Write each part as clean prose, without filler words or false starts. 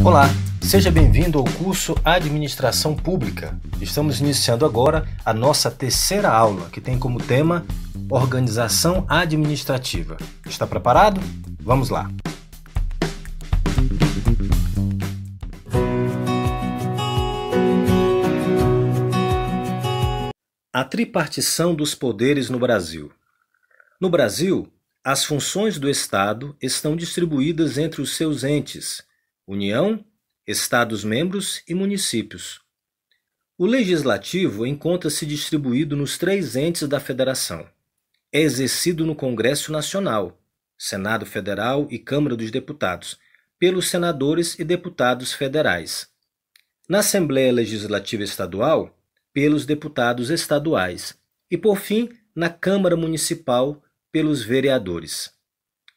Olá, seja bem-vindo ao curso Administração Pública. Estamos iniciando agora a nossa terceira aula, que tem como tema Organização Administrativa. Está preparado? Vamos lá! A tripartição dos poderes no Brasil. No Brasil, as funções do Estado estão distribuídas entre os seus entes, União, Estados-membros e municípios. O Legislativo encontra-se distribuído nos três entes da Federação. É exercido no Congresso Nacional, Senado Federal e Câmara dos Deputados, pelos senadores e deputados federais. Na Assembleia Legislativa Estadual, pelos deputados estaduais e, por fim, na Câmara Municipal, pelos vereadores.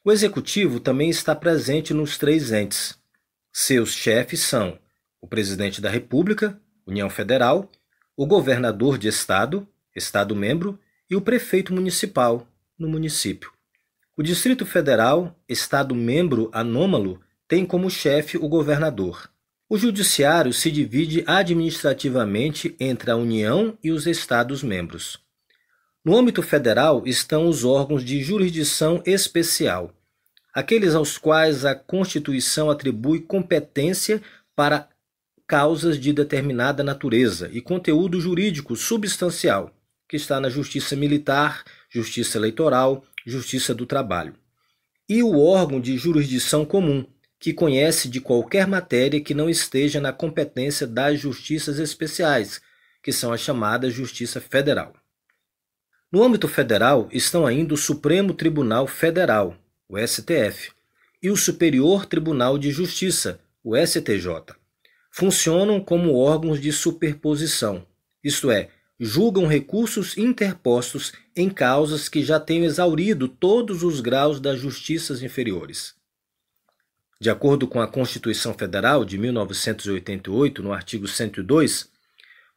O Executivo também está presente nos três entes. Seus chefes são o Presidente da República, União Federal, o Governador de Estado, Estado-membro, e o Prefeito Municipal, no município. O Distrito Federal, Estado-membro anômalo, tem como chefe o Governador. O Judiciário se divide administrativamente entre a União e os Estados-membros. No âmbito federal estão os órgãos de jurisdição especial, aqueles aos quais a Constituição atribui competência para causas de determinada natureza e conteúdo jurídico substancial, que está na Justiça Militar, Justiça Eleitoral, Justiça do Trabalho. E o órgão de jurisdição comum, que conhece de qualquer matéria que não esteja na competência das justiças especiais, que são as chamadas Justiça Federal. No âmbito federal estão ainda o Supremo Tribunal Federal, o STF, e o Superior Tribunal de Justiça, o STJ. Funcionam como órgãos de superposição, isto é, julgam recursos interpostos em causas que já tenham exaurido todos os graus das justiças inferiores. De acordo com a Constituição Federal de 1988, no artigo 102,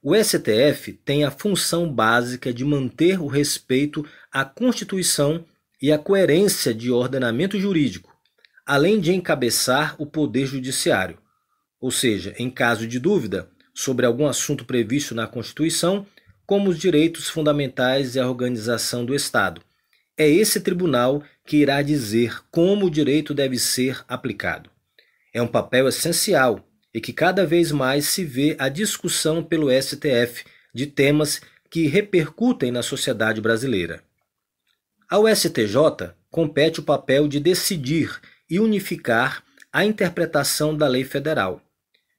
o STF tem a função básica de manter o respeito à Constituição e a coerência de ordenamento jurídico, além de encabeçar o Poder Judiciário, ou seja, em caso de dúvida sobre algum assunto previsto na Constituição, como os direitos fundamentais e a organização do Estado. É esse tribunal que irá dizer como o direito deve ser aplicado. É um papel essencial e que cada vez mais se vê a discussão pelo STF de temas que repercutem na sociedade brasileira. Ao STJ compete o papel de decidir e unificar a interpretação da lei federal,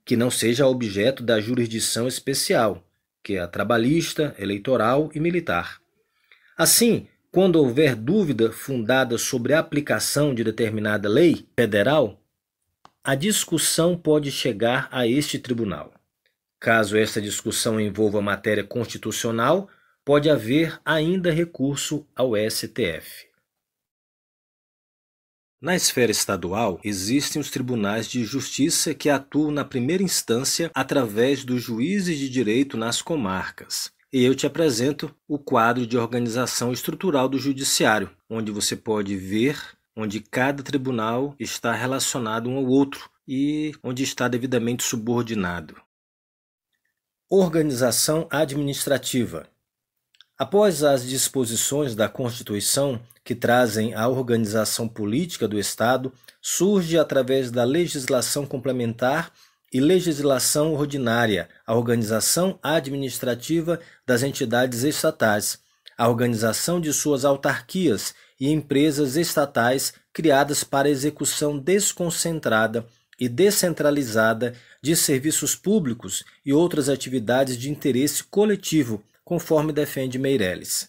que não seja objeto da jurisdição especial, que é a trabalhista, eleitoral e militar. Assim, quando houver dúvida fundada sobre a aplicação de determinada lei federal, a discussão pode chegar a este tribunal. Caso esta discussão envolva matéria constitucional, pode haver ainda recurso ao STF. Na esfera estadual, existem os tribunais de justiça que atuam na primeira instância através dos juízes de direito nas comarcas. E eu te apresento o quadro de organização estrutural do Judiciário, onde você pode ver onde cada tribunal está relacionado um ao outro e onde está devidamente subordinado. Organização administrativa. Após as disposições da Constituição que trazem a organização política do Estado, surge através da legislação complementar e legislação ordinária, a organização administrativa das entidades estatais, a organização de suas autarquias e empresas estatais criadas para execução desconcentrada e descentralizada de serviços públicos e outras atividades de interesse coletivo, conforme defende Meirelles.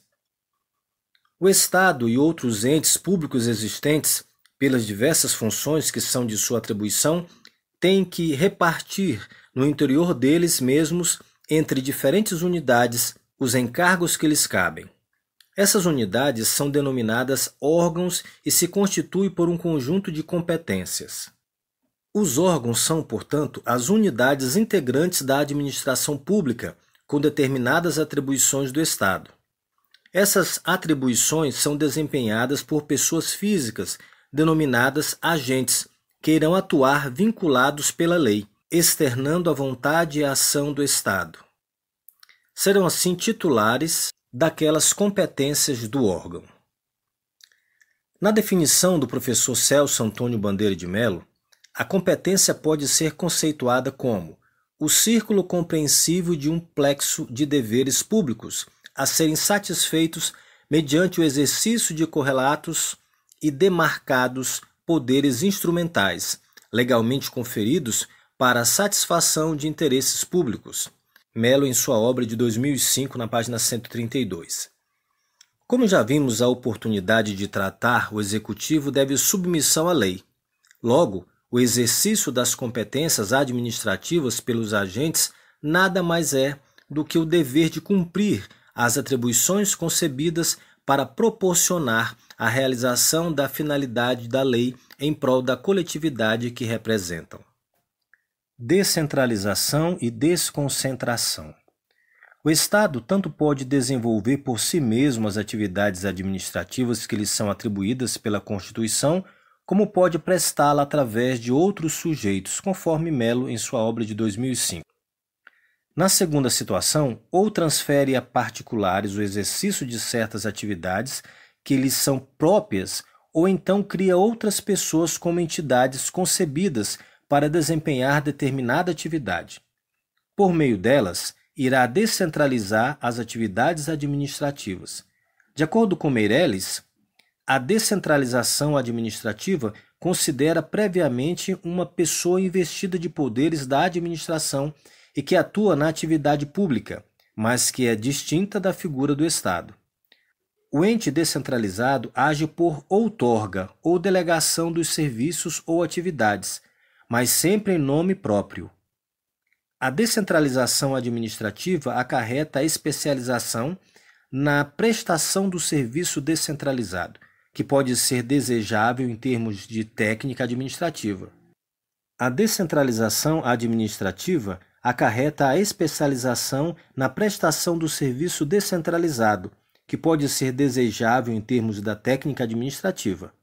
O Estado e outros entes públicos existentes, pelas diversas funções que são de sua atribuição, têm que repartir no interior deles mesmos, entre diferentes unidades, os encargos que lhes cabem. Essas unidades são denominadas órgãos e se constituem por um conjunto de competências. Os órgãos são, portanto, as unidades integrantes da administração pública, com determinadas atribuições do Estado. Essas atribuições são desempenhadas por pessoas físicas, denominadas agentes, que irão atuar vinculados pela lei, externando a vontade e a ação do Estado. Serão assim titulares daquelas competências do órgão. Na definição do professor Celso Antônio Bandeira de Mello, a competência pode ser conceituada como o círculo compreensivo de um plexo de deveres públicos a serem satisfeitos mediante o exercício de correlatos e demarcados poderes instrumentais, legalmente conferidos para a satisfação de interesses públicos. Mello em sua obra de 2005, na página 132. Como já vimos a oportunidade de tratar, o Executivo deve submissão à lei. Logo, o exercício das competências administrativas pelos agentes nada mais é do que o dever de cumprir as atribuições concebidas para proporcionar a realização da finalidade da lei em prol da coletividade que representam. Descentralização e desconcentração. O Estado tanto pode desenvolver por si mesmo as atividades administrativas que lhe são atribuídas pela Constituição, como pode prestá-la através de outros sujeitos, conforme Mello em sua obra de 2005. Na segunda situação, ou transfere a particulares o exercício de certas atividades que lhes são próprias, ou então cria outras pessoas como entidades concebidas para desempenhar determinada atividade. Por meio delas, irá descentralizar as atividades administrativas. De acordo com Meirelles, a descentralização administrativa considera previamente uma pessoa investida de poderes da administração e que atua na atividade pública, mas que é distinta da figura do Estado. O ente descentralizado age por outorga ou delegação dos serviços ou atividades, mas sempre em nome próprio. A descentralização administrativa acarreta a especialização na prestação do serviço descentralizado, que pode ser desejável em termos de técnica administrativa. A descentralização administrativa acarreta a especialização na prestação do serviço descentralizado, que pode ser desejável em termos da técnica administrativa.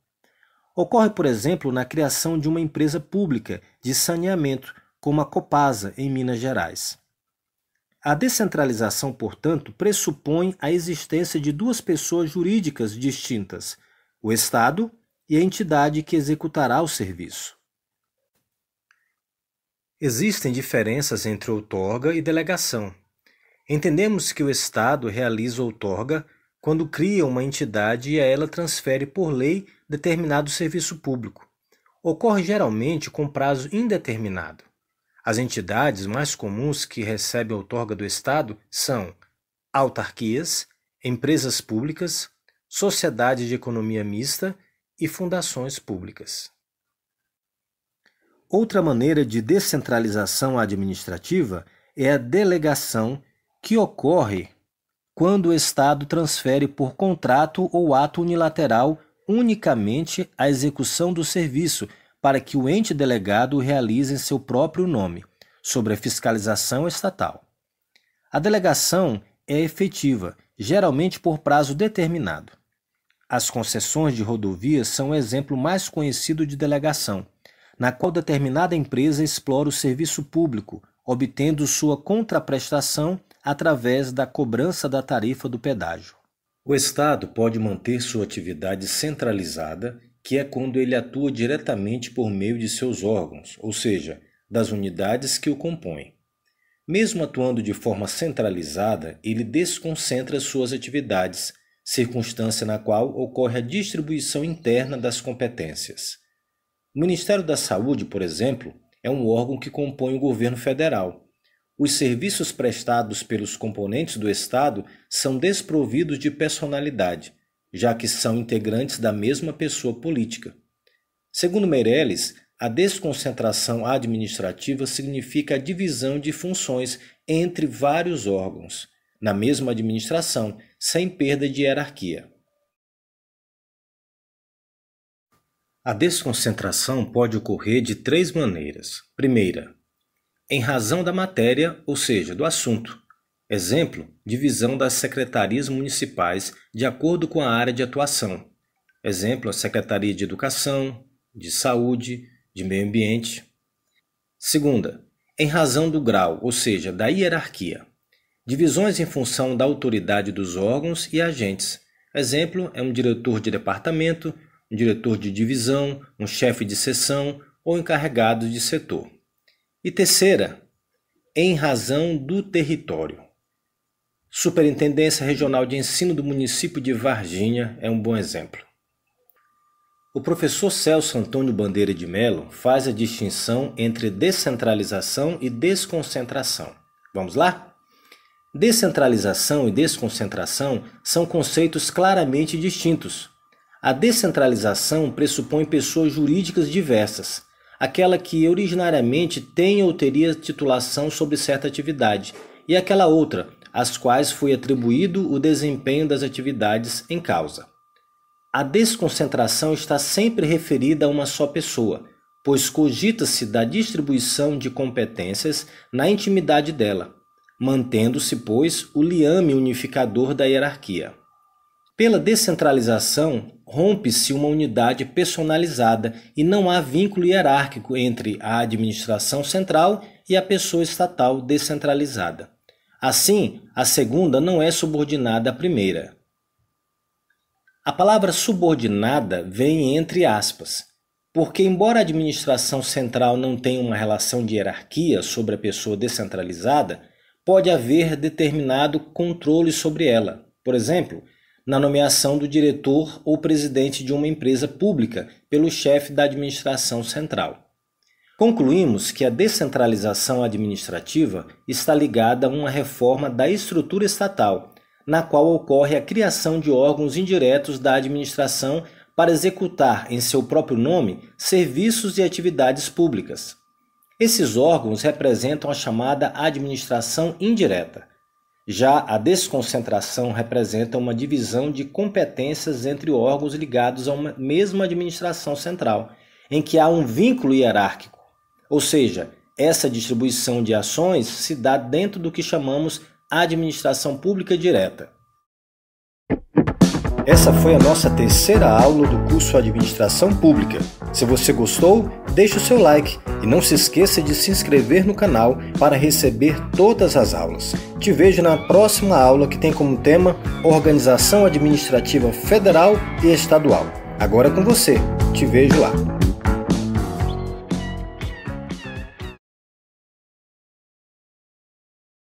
Ocorre, por exemplo, na criação de uma empresa pública de saneamento, como a Copasa, em Minas Gerais. A descentralização, portanto, pressupõe a existência de duas pessoas jurídicas distintas, o Estado e a entidade que executará o serviço. Existem diferenças entre outorga e delegação. Entendemos que o Estado realiza outorga quando cria uma entidade e a ela transfere por lei determinado serviço público. Ocorre geralmente com prazo indeterminado. As entidades mais comuns que recebem outorga do Estado são autarquias, empresas públicas, sociedades de economia mista e fundações públicas. Outra maneira de descentralização administrativa é a delegação, que ocorre quando o Estado transfere por contrato ou ato unilateral unicamente a execução do serviço para que o ente delegado o realize em seu próprio nome, sobre a fiscalização estatal. A delegação é efetiva, geralmente por prazo determinado. As concessões de rodovias são o exemplo mais conhecido de delegação, na qual determinada empresa explora o serviço público, obtendo sua contraprestação através da cobrança da tarifa do pedágio. O Estado pode manter sua atividade centralizada, que é quando ele atua diretamente por meio de seus órgãos, ou seja, das unidades que o compõem. Mesmo atuando de forma centralizada, ele desconcentra suas atividades, circunstância na qual ocorre a distribuição interna das competências. O Ministério da Saúde, por exemplo, é um órgão que compõe o governo federal. Os serviços prestados pelos componentes do Estado são desprovidos de personalidade, já que são integrantes da mesma pessoa política. Segundo Meirelles, a desconcentração administrativa significa a divisão de funções entre vários órgãos, na mesma administração, sem perda de hierarquia. A desconcentração pode ocorrer de três maneiras. Primeira, em razão da matéria, ou seja, do assunto. Exemplo, divisão das secretarias municipais de acordo com a área de atuação. Exemplo, a Secretaria de Educação, de Saúde, de meio ambiente. Segunda, em razão do grau, ou seja, da hierarquia. Divisões em função da autoridade dos órgãos e agentes. Exemplo é um diretor de departamento, um diretor de divisão, um chefe de seção ou encarregado de setor. E terceira, em razão do território. Superintendência Regional de Ensino do município de Varginha é um bom exemplo. O professor Celso Antônio Bandeira de Mello faz a distinção entre descentralização e desconcentração. Vamos lá? Descentralização e desconcentração são conceitos claramente distintos. A descentralização pressupõe pessoas jurídicas diversas, aquela que originariamente tem ou teria titulação sobre certa atividade, e aquela outra, às quais foi atribuído o desempenho das atividades em causa. A desconcentração está sempre referida a uma só pessoa, pois cogita-se da distribuição de competências na intimidade dela, mantendo-se, pois, o liame unificador da hierarquia. Pela descentralização, rompe-se uma unidade personalizada e não há vínculo hierárquico entre a administração central e a pessoa estatal descentralizada. Assim, a segunda não é subordinada à primeira. A palavra subordinada vem entre aspas, porque embora a administração central não tenha uma relação de hierarquia sobre a pessoa descentralizada, pode haver determinado controle sobre ela. Por exemplo, na nomeação do diretor ou presidente de uma empresa pública pelo chefe da administração central. Concluímos que a descentralização administrativa está ligada a uma reforma da estrutura estatal, na qual ocorre a criação de órgãos indiretos da administração para executar em seu próprio nome serviços e atividades públicas. Esses órgãos representam a chamada administração indireta. Já a desconcentração representa uma divisão de competências entre órgãos ligados a uma mesma administração central, em que há um vínculo hierárquico. Ou seja, essa distribuição de ações se dá dentro do que chamamos administração pública direta. Essa foi a nossa terceira aula do curso Administração Pública. Se você gostou, deixe o seu like e não se esqueça de se inscrever no canal para receber todas as aulas. Te vejo na próxima aula que tem como tema Organização Administrativa Federal e Estadual. Agora é com você. Te vejo lá.